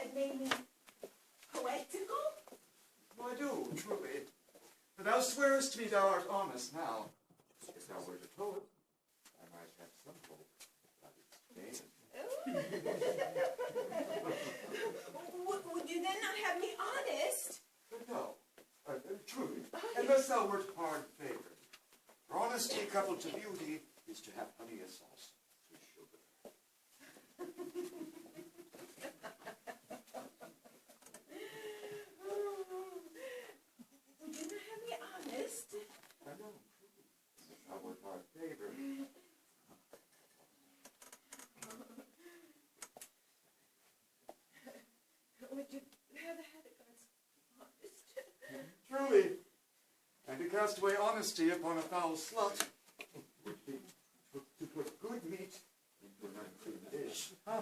had made me poetical? I do, truly. For thou swearest to me thou art honest now. If thou wert a poet, I might have some hope about its fame. Would you then not have me honest? But no, truly, unless thou wert hard favored. For honesty coupled to beauty is to have honey as sauce to sugar. Would you not have me honest? I know, truly, if thou wert hard favored. Would you rather have it honest? Truly, and to cast away honesty upon a foul slut would be to put good meat into an unclean dish. I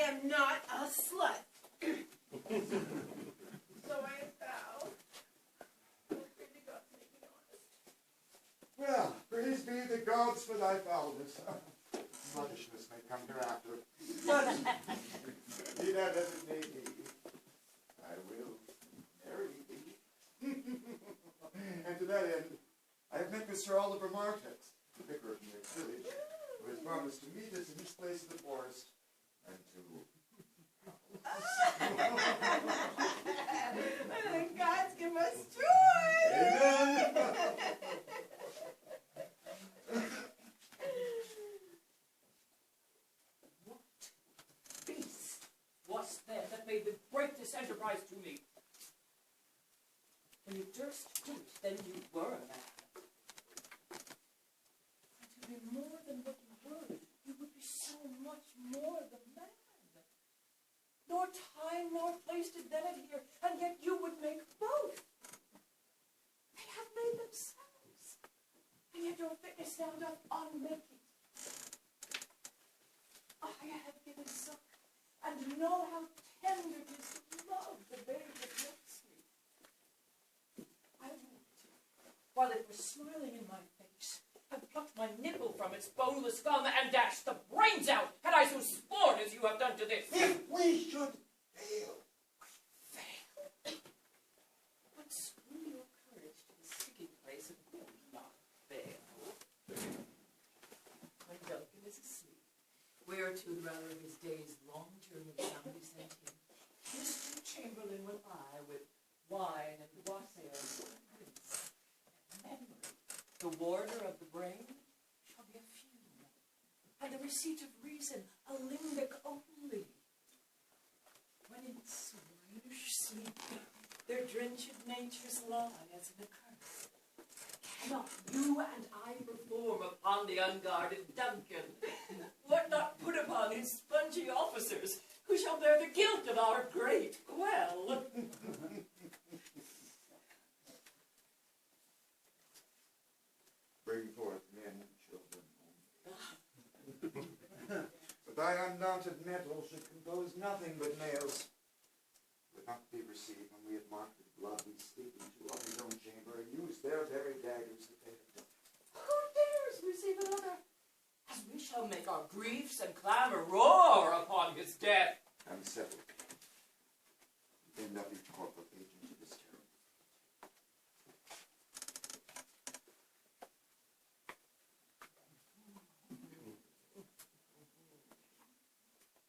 am not a slut. So I vow. Oh, really, God, make me honest. Well, praise be the gods for thy foulness. Sluttishness may come hereafter. But, be that as it may be, I will marry thee. And to that end, I have met Mr. Oliver Martex, the vicar of the next village, who has promised to meet us in this place of the forest, and to... God's give us joy! Amen! Beast was there that made them break this enterprise to me? When you durst do it, then you were a man. And to be more than what you were, you would be so much more the man. Nor time nor place did then adhere, and yet you would make both. They have made themselves, and yet your fitness now doth unmake it. I have given suck, and know how tender it is to love the babe that makes me. I would, while it was smiling in my face, have plucked my nipple from its boneless gum and dashed the brains out, had I so sworn as you have done to this. If we should fail. Fail? But screw your courage to the sticking place and will not fail. My Duncan is asleep. Whereto the rather of his day's long journey shall be sent him. Mr. Chamberlain will I, with wine and wassail, prince and memory. The warder of the brain shall be a fume, and the receipt of reason a limbic only. When in swinish sleep their drenched natures lie as in a curse, cannot you and I perform upon the unguarded Duncan what not put upon his spongy officers, who shall bear the guilt of our great quell? Bring forth men and children only. But thy undaunted mettle should compose nothing but males. Would not be received when we have marked with blood we sleep into of his own chamber and use their very daggers that they have done. Who dares receive another? As we shall make our griefs and clamour roar upon his death. And settle. End up each corporal agent to this terrible.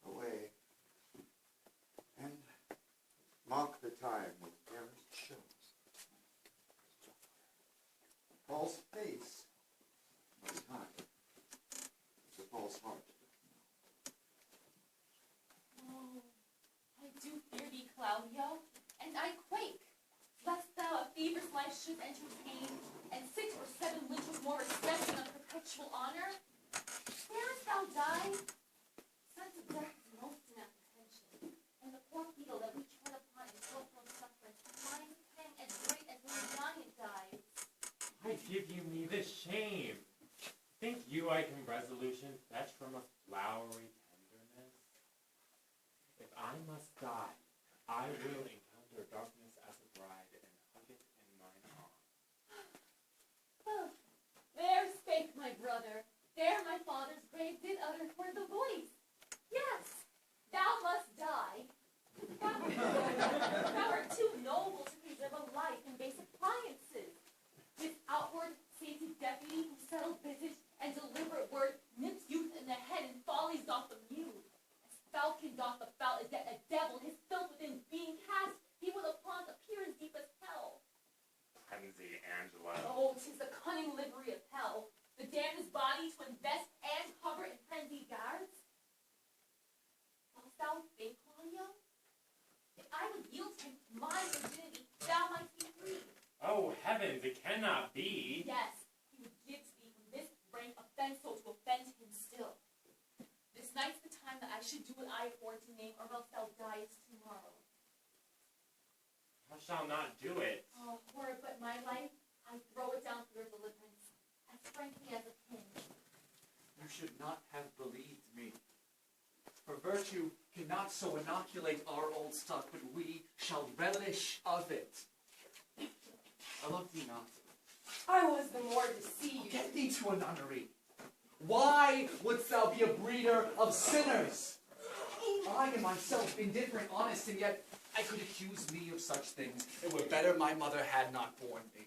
Away. And mark the time with fairest shows. False face must hide. It's a false heart. Oh, I do fear thee, Claudio, and I quake, lest thou a fever's life should entertain, and 6 or 7 live with more respect than a perpetual honor. Darest thou die? Sense of death is most in apprehension, and the poor beetle that we tread upon in corporal sufferance finds pang as great as when the giant dies. I give you me the shame. Think you I can resolution fetch from a flowery tenderness? If I must die, I will encounter darkness as a bride and hug it in mine arms. Oh, there spake my brother. There my father's grave did utter for the voice. Yes, thou cannot be. Yes, he would give to thee from this rank offense so to offend him still. This night's the time that I should do what I afford to name, or else thou diest tomorrow. Thou shalt not do it. Oh, horror, but my life, I throw it down for your deliverance, as frankly as a pin. You should not have believed me. For virtue cannot so inoculate our old stock, but we shall relish of it. I love thee not. I was the more to see you. Get thee to a nunnery. Why wouldst thou be a breeder of sinners? I am myself indifferent, honest, and yet I could accuse me of such things. It were better my mother had not borne me.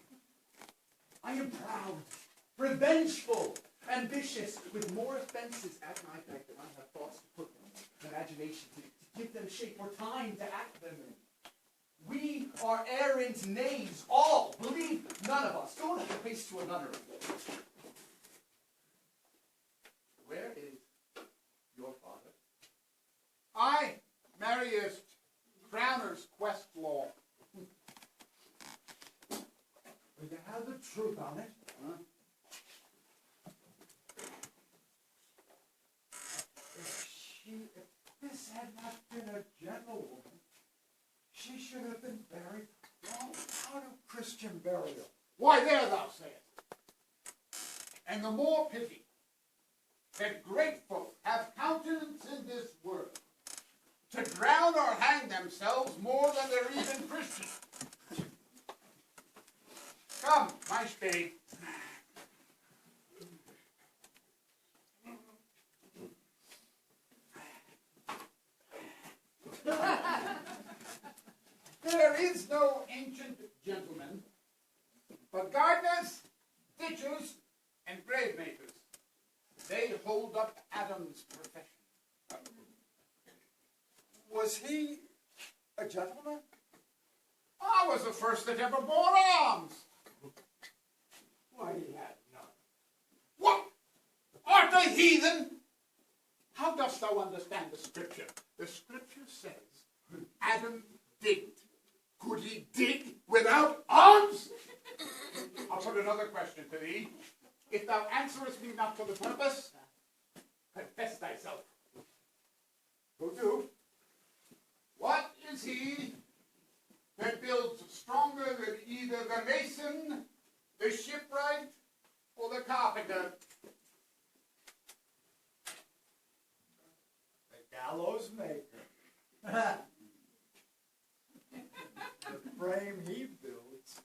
I am proud, revengeful, ambitious, with more offenses at my back than I have thoughts to put them, imagination to give them shape, or time to act them in. We are errant knaves, all. Believe none of us. Go not waste to a nunnery. Where is your father? I marriest Crowner's quest law. Will you have the truth on it? Huh? If this had not been a gentlewoman, she should have been buried well out of Christian burial. Why, there thou sayest. And the more pity that great folk have countenance in this world to drown or hang themselves more than they're even Christian. Come, my spade. There is no ancient gentleman, but gardeners, ditchers, and grave makers. They hold up Adam's profession. Was he a gentleman? I was the first that ever bore arms. Why, he had none. What? Art a heathen? How dost thou understand the scripture? The scripture says Adam digged. Could he dig without arms? I'll put another question to thee. If thou answerest me not to the purpose, confess thyself. Who do? What is he that builds stronger than either the mason, the shipwright, or the carpenter? The gallows maker. The frame he builds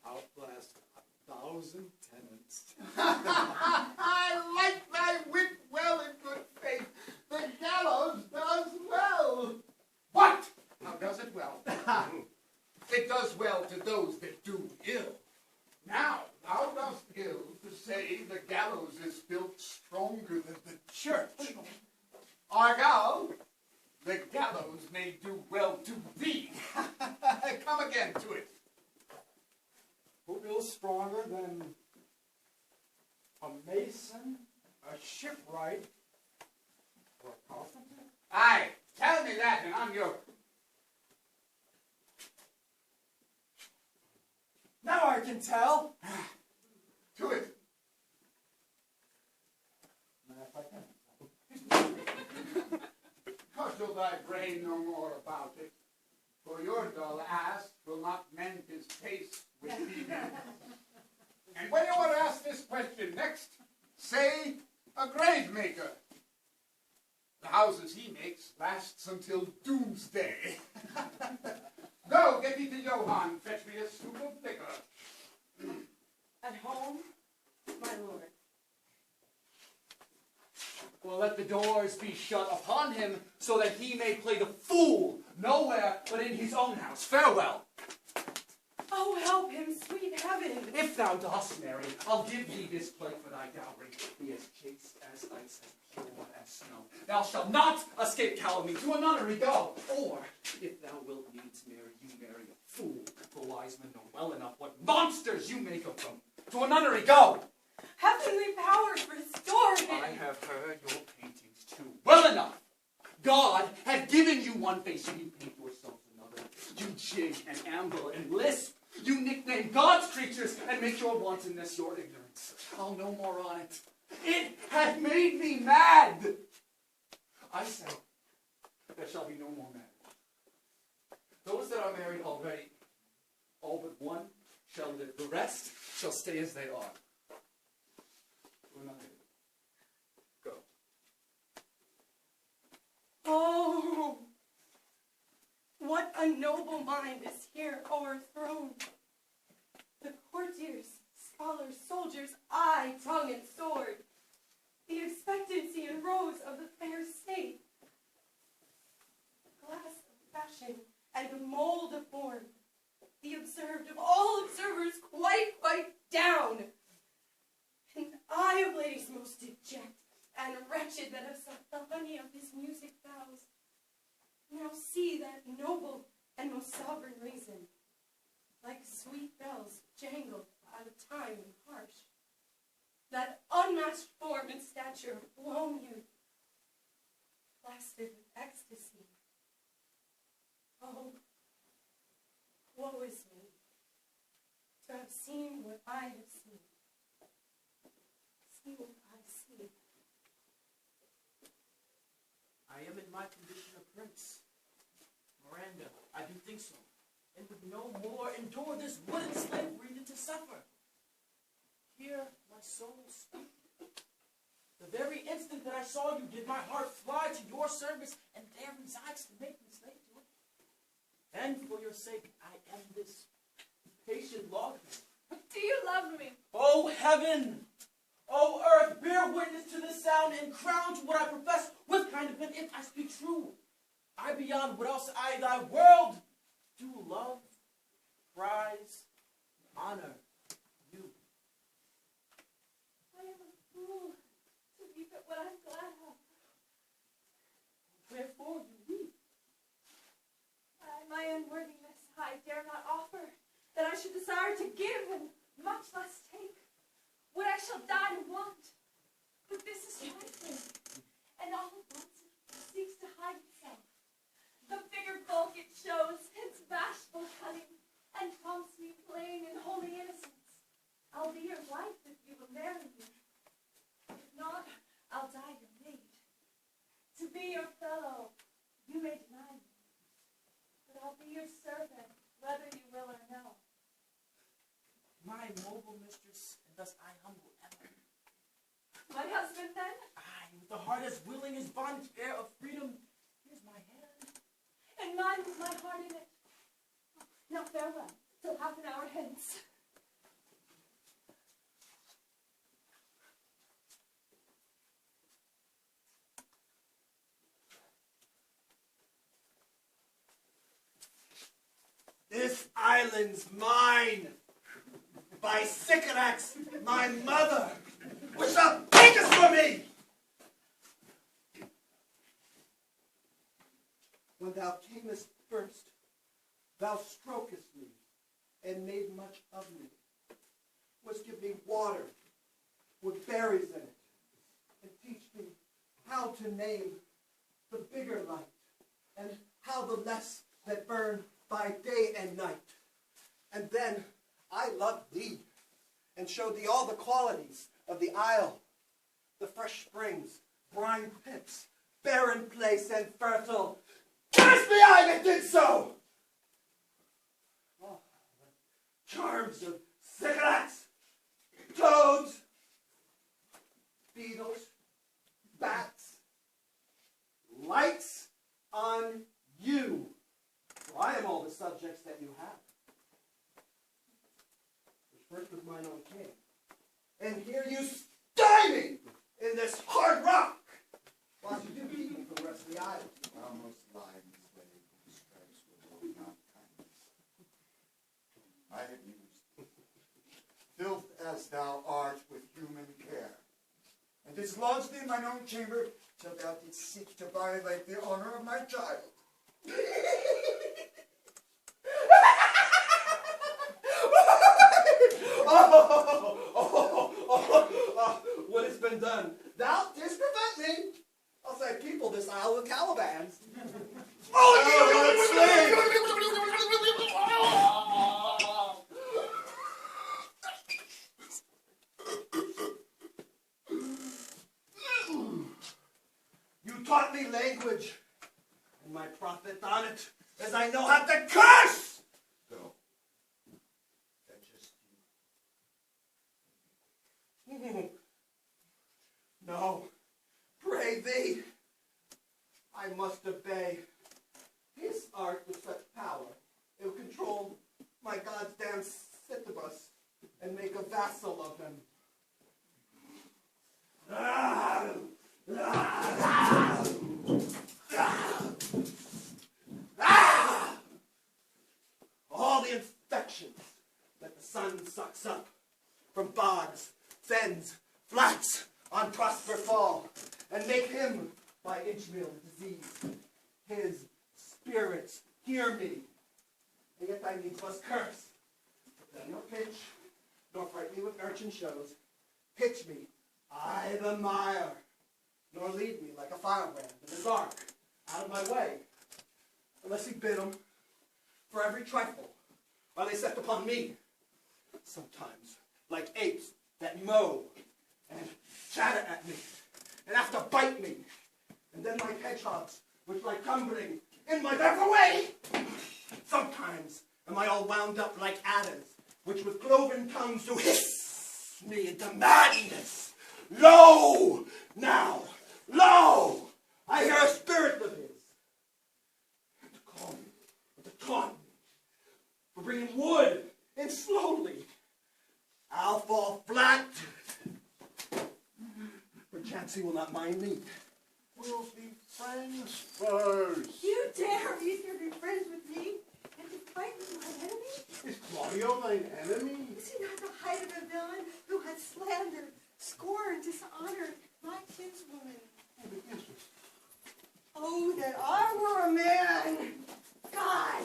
outlasts 1,000 tenants. I like thy wit well in good faith. The gallows does well. What? How does it well? It does well to those that do ill. Now, thou dost ill to say the gallows is built stronger than the church. Argal, the gallows may do well to thee. Come again to it. Who builds stronger than a mason, a shipwright, or a carpenter? Aye, tell me that, and I'm your... Now I can tell. To it. Now if I can. Cudgel thy brain no more about it, for your dull ass will not mend his taste with thee. And when you want to ask this question next, say a grave maker. The houses he makes lasts until doomsday. Go, get thee to Johann, fetch me a stoup of liquor. At home, my lord. Well, let the doors be shut upon him, so that he may play the fool nowhere but in his own house. Farewell. Oh, help him, sweet heaven! If thou dost marry, I'll give thee this plate for thy dowry. Be as chaste as ice, as pure as snow. Thou shalt not escape calumny. To a nunnery go. Or, if thou wilt needs marry, you marry a fool. For wise men know well enough what monsters you make of them. To a nunnery go. Heavenly powers restore him! I have heard your paintings too. Well enough. God had given you one face, and you paint yourselves another. You jig and amble and lisp. You nickname God's creatures and wantonness, your ignorance. I'll no more on it. It had made me mad. I say, there shall be no more marriage. Those that are married already, all but one, shall live. The rest shall stay as they are. We're not here. Go. Oh, what a noble mind is here o'erthrown. The courtiers, scholars, soldiers, eye, tongue, and sword. The expectancy and rose of the fair state. Glass of fashion and mold of form. The observed of all observers quite down. And I of ladies most deject and wretched that have sucked the honey of his music vows. Now see that noble and most sovereign reason, like sweet bells jangled out of time and harsh. That unmatched form and stature of blown youth, plastered with ecstasy. Oh, woe is me, to have seen what I have seen. See what I see. I am in my condition of prince. Miranda, I do think so, and would no more endure this wooden slavery than to suffer. Hear my soul speak. The very instant that I saw you did my heart fly to your service, and there resides to make me slave to it. And for your sake, I am this patient lawgiver. Do you love me? O heaven! O earth, bear witness to this sound, and crown to what I profess with kind of if I speak true. I beyond what else I thy world do love, prize, honor you. I am a fool to weep at what I'm glad of. Wherefore you weep? My unworthiness I dare not offer, that I should desire to give and much less take. What I shall die and want, but this is trifling, and all at once it seeks to hide itself. The bigger bulk it shows, its bashful cunning, and prompts me plain and holy innocence. I'll be your wife if you will marry me. If not, I'll die your maid. To be your fellow, you may deny me, but I'll be your servant, whether you will or no. My noble mistress, and thus I humble ever. My husband, then? Aye, with a heart as willing as bondage heir of freedom, here's my hand. And mine with my heart in it. Now farewell, till half an hour hence. This island's mine. By Sycorax, my mother, which thou takest from me. When thou camest first, thou strokest me, and made much of me. Was give me water with berries in it, and teach me how to name the bigger light, and how the less that burn by day and night. And then I loved thee, and showed thee all the qualities of the isle, the fresh springs, brine pits, barren place, and fertile. Curse me, I that did so! Oh, the charms of Sycorax, toads, beetles, bats, lights on you. For I am all the subjects that you have. First with mine own king. And here you stymie in this hard rock, while you do keep me from the rest of the island. Almost lying this way, whose stripes will not kindness. I have used filth as thou art with human care, and didst lodge thee in mine own chamber till thou didst seek to violate the honor of my child. What has been done? Thou didst prevent me. I'll say people this isle with Calibans. taught me language, and my profit on it is I know how to curse! Go. That's just you. No, pray thee. I must obey. His art with such power, it will control my God's damn Sisyphus and make a vassal of him. All the infections that the sun sucks up from bogs, fens, flats on prosper fall, and make him by inchmeal disease. His spirits hear me, and yet I needs must curse. But then no pitch, nor fright me with urchin shows. Pitch me, I the mire, nor lead me like a firebrand in the dark, out of my way, unless he bid 'em for every trifle, while they set upon me. Sometimes, like apes that mow and chatter at me, and have to bite me, and then like hedgehogs, which lie tumbling in my back way. Sometimes am I all wound up like adders, which with cloven tongues do hiss me into madness. Lo! Now, lo! I hear a spirit of his. And to call me, and to taunt me, for bringing wood in slowly. I'll fall flat. Perchance he will not mind me. We'll be friends first. You dare easier to be friends with me and to fight with my enemy? Is Claudio thine enemy? Is he not the height of a villain who had slandered, scorned, dishonored my kinswoman? Oh, that I were a man! God!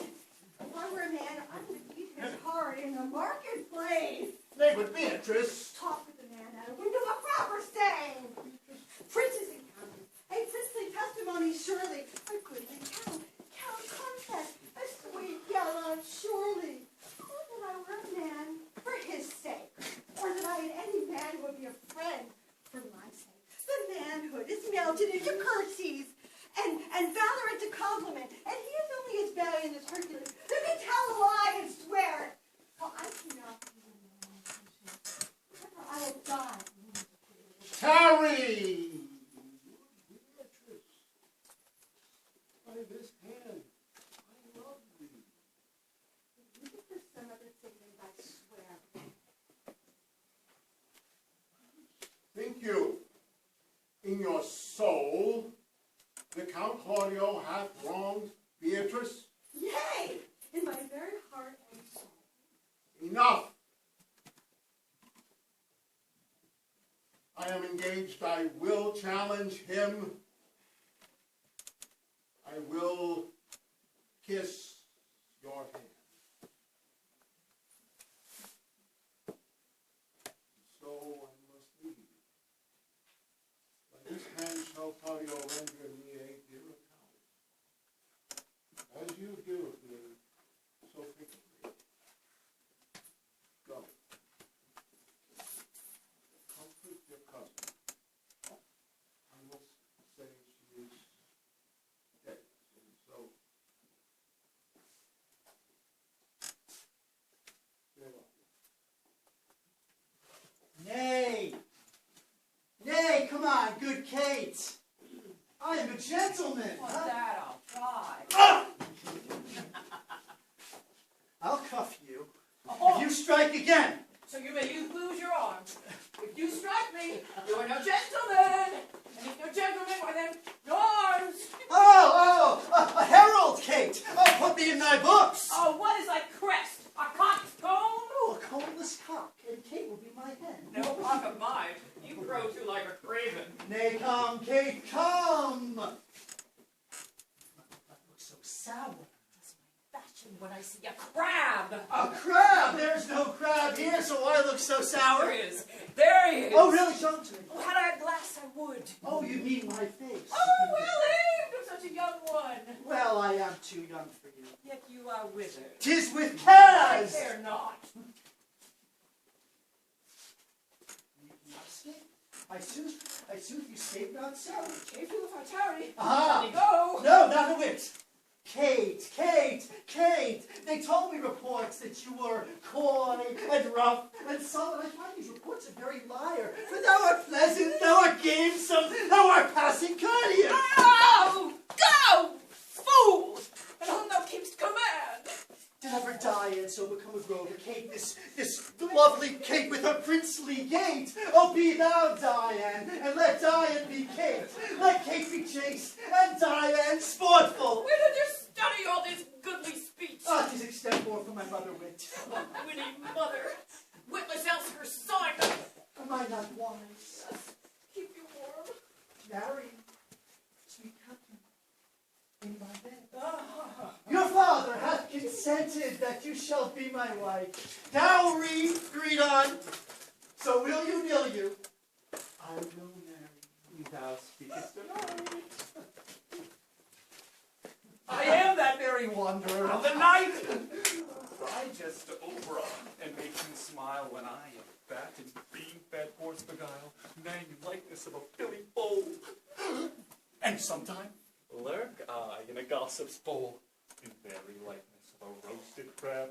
If I were a man, I would eat his heart in the marketplace! Nay, but Beatrice. Talk with the man out of window of proper saying! Princes encountered, a princely testimony surely, a goodly count contest, a sweet gallant surely. Oh, that I were a man for his sake, or that I in any man would be a friend for my sake. The manhood is melted into curtsies, and valor into compliment, and he is only as valiant as Hercules, who can tell a lie and swear it. For I cannot be a man, for I will die. Tarry! Beatrice, by this hand, I love thee. If you could for some other thing than I swear. Think you, in your soul, the Count Claudio hath wronged Beatrice? Yea, in my very heart and soul. Enough! I am engaged. I will challenge him. I will kiss your hand. So I must leave you. By this hand shall Claudio render me a dear account, as you do of me so frequently. Go. Comfort your cousin. I will say she is dead, and so farewell. Nay! Nay, come on, good Kate! I am a gentleman! What's that? I'll try. Ah! I'll cuff you Oh, if you strike again! so you may lose your arm. If you strike me, you are no gentleman. And if no gentleman, why then, no arms. A herald, Kate! Oh, put me in thy books! Oh, what is thy crest? A cock's comb? Oh, a combless cock, and Kate will be my hen. No cock of mine. You crow too like a craven. Nay, come, Kate, come! That looks so sour. That's my fashion when I see a crab. A crab! There's no crab here, so why look so sour? There he is. There he is. Oh, really, show it to me. Oh, had I a glass, I would. Oh, you mean my face? Oh, well aimed of such a young one. Well, I am too young for you. Yet you are withered. 'Tis with I cares! care not. As I sooth you scape not so. Chafe you if I tarry. Aha! Let me go. No, not a whit. Kate, Kate, Kate! They told me reports that you were coy and rough and sullen. I find these reports a very liar. For thou art pleasant, thou art gamesome, thou art passing courteous. Oh, go, fool! And whom thou keepst command. Did ever Dian so become a grover? Kate, this lovely Kate with her princely gait. Oh, be thou Dian, and let Dian be Kate. Let Kate be chaste, and Dian sportful. Where did you study all this goodly speech? Ah, 'tis extempore from my mother wit. Witty mother, witless else her son. Am I not wise? Keep you warm. Marry, sweet captain, in my bed. Your father hath consented that you shall be my wife. Dowry agreed on. So will you, nill you? I will marry. Thou speakest right. I am that very wanderer of the night. I just Oprah and make him smile when I am fat and bean-fed horse beguile, name likeness of a filly foal. And sometime lurk I in a gossip's bowl, in very likeness of a roasted crab.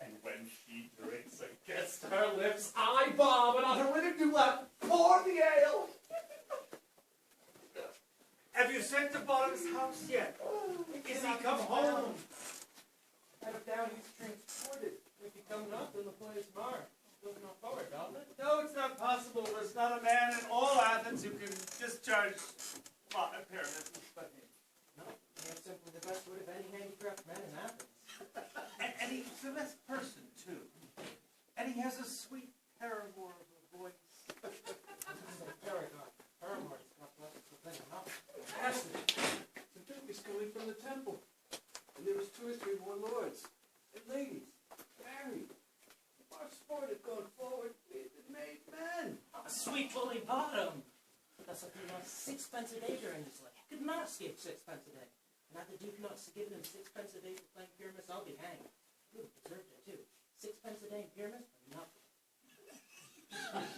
And when she drinks against her lips, I bomb, and on her withered do lap pour the ale. Have you sent to Bottom's house yet? Is he come home? I have down he's transported. If he comes up, then the play is marred. Doesn't go forward, doesn't it? No, it's not possible. There's not a man in all Athens who can discharge my pyramids but him. No, he has simply the best wit of any handicraft man in Athens. And he's the best person, too. And he has a sweet paramour of a voice. Paragon. Paramour's got less to think enough. Master, the Duke is coming from the temple. And there was 2 or 3 more lords and ladies married. Our sport had gone forward, we had been made men. Sweet bully Bottom. That's like he lost 6 pence a day during his life. He could not escape 6 pence a day. And had the Duke not given him 6 pence a day for playing Pyramus, I'll be hanged. He would have deserved it too. 6 pence a day in Pyramus?